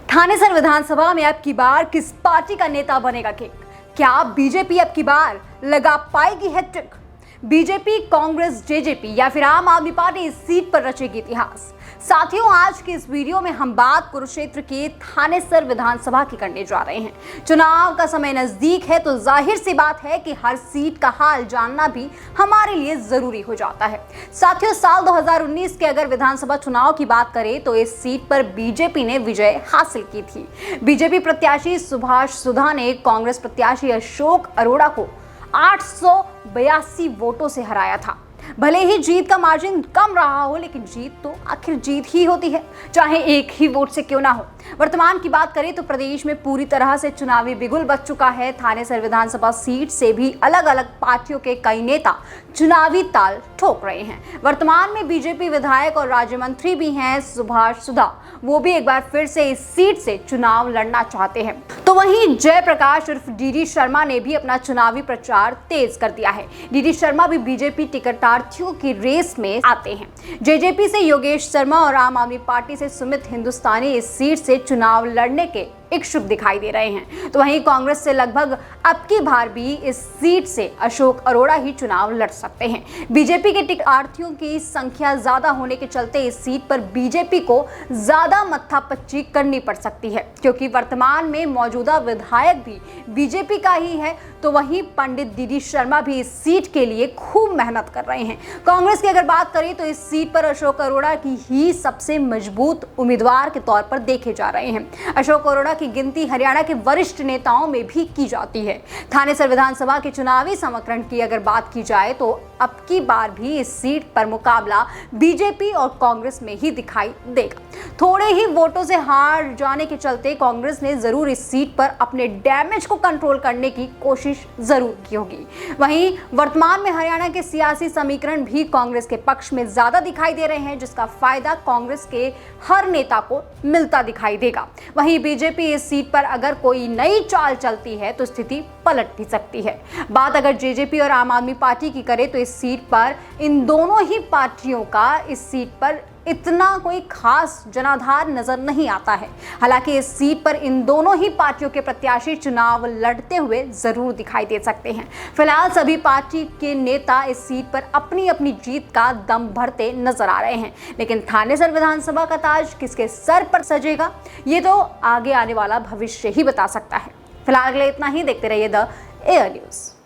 थानेसर विधानसभा में अब की बार किस पार्टी का नेता बनेगा किंग? क्या बीजेपी अब की बार लगा पाएगी हैट्रिक? बीजेपी, कांग्रेस, जेजेपी या फिर आम आदमी पार्टी इस सीट पर रचेगी इतिहास? साथियों, आज की इस वीडियो में हम बात कुरुक्षेत्र के थानेसर विधानसभा की करने जा रहे हैं। चुनाव का समय नजदीक है तो जाहिर सी बात है कि हर सीट का हाल जानना भी हमारे लिए जरूरी हो जाता है। साथियों, साल 2019 के अगर विधानसभा चुनाव की बात करें तो इस सीट पर बीजेपी ने विजय हासिल की थी। बीजेपी प्रत्याशी सुभाष सुधा ने कांग्रेस प्रत्याशी अशोक अरोड़ा को 882 वोटों से हराया था। भले ही जीत का मार्जिन कम रहा हो, लेकिन जीत तो आखिर जीत ही होती है, चाहे एक ही वोट से क्यों ना हो। वर्तमान की बात करें तो प्रदेश में पूरी तरह से चुनावी बिगुल बच चुका है। थानेसर विधानसभा सीट से भी अलग अलग पार्टियों के कई नेता चुनावी ताल ठोक रहे हैं। वर्तमान में बीजेपी विधायक और राज्य मंत्री भी हैं सुभाष सुधा, वो भी एक बार फिर से इस सीट से चुनाव लड़ना चाहते हैं। तो वहीं जयप्रकाश उर्फ डीडी शर्मा ने भी अपना चुनावी प्रचार तेज कर दिया है। डीडी शर्मा भी बीजेपी टिकटार्थियों की रेस में आते हैं। जेजेपी से योगेश शर्मा और आम आदमी पार्टी से सुमित हिंदुस्तानी इस सीट से चुनाव लड़ने के इच्छुक दिखाई दे रहे हैं। तो वहीं कांग्रेस से लगभग अब की बार भी इस सीट से अशोक अरोड़ा ही चुनाव लड़ सकते हैं। बीजेपी के टिकटार्थियों की संख्या ज्यादा होने के चलते इस सीट पर बीजेपी को ज्यादा मत्थापच्ची करनी पड़ सकती है, क्योंकि वर्तमान में मौजूदा विधायक भी बीजेपी का ही है। तो वहीं पंडित डीडी शर्मा भी इस सीट के लिए खूब मेहनत कर रहे हैं। कांग्रेस की अगर बात करें तो इस सीट पर अशोक अरोड़ा की ही सबसे मजबूत उम्मीदवार के तौर पर देखे जा रहे हैं। अशोक अरोड़ा की गिनती हरियाणा के वरिष्ठ नेताओं में भी की जाती है। थानेसर विधानसभा के चुनावी समीकरण की अगर बात की जाए तो अब की बार भी इस सीट पर मुकाबला बीजेपी और कांग्रेस में ही दिखाई देगा। थोड़े ही वोटों से हार जाने के चलते कांग्रेस ने जरूर इस सीट पर अपने डैमेज को कंट्रोल करने की कोशिश जरूर की होगी। वहीं वर्तमान में हरियाणा के सियासी समीकरण भी कांग्रेस के पक्ष में ज्यादा दिखाई दे रहे हैं, जिसका फायदा कांग्रेस के हर नेता को मिलता दिखाई देगा। वहीं बीजेपी इस सीट पर अगर कोई नई चाल चलती है तो स्थिति पलट भी सकती है। बात अगर जेजेपी और आम आदमी पार्टी की करें तो इस सीट पर इन दोनों ही पार्टियों का इस सीट पर इतना कोई खास जनाधार नजर नहीं आता है। हालांकि इस सीट पर इन दोनों ही पार्टियों के प्रत्याशी चुनाव लड़ते हुए जरूर दिखाई दे सकते हैं। फिलहाल सभी पार्टी के नेता इस सीट पर अपनी अपनी जीत का दम भरते नजर आ रहे हैं, लेकिन थानेसर विधानसभा का ताज किसके सर पर सजेगा, ये तो आगे आने वाला भविष्य ही बता सकता है। फिलहाल अगले इतना ही। देखते रहिए द एयर न्यूज।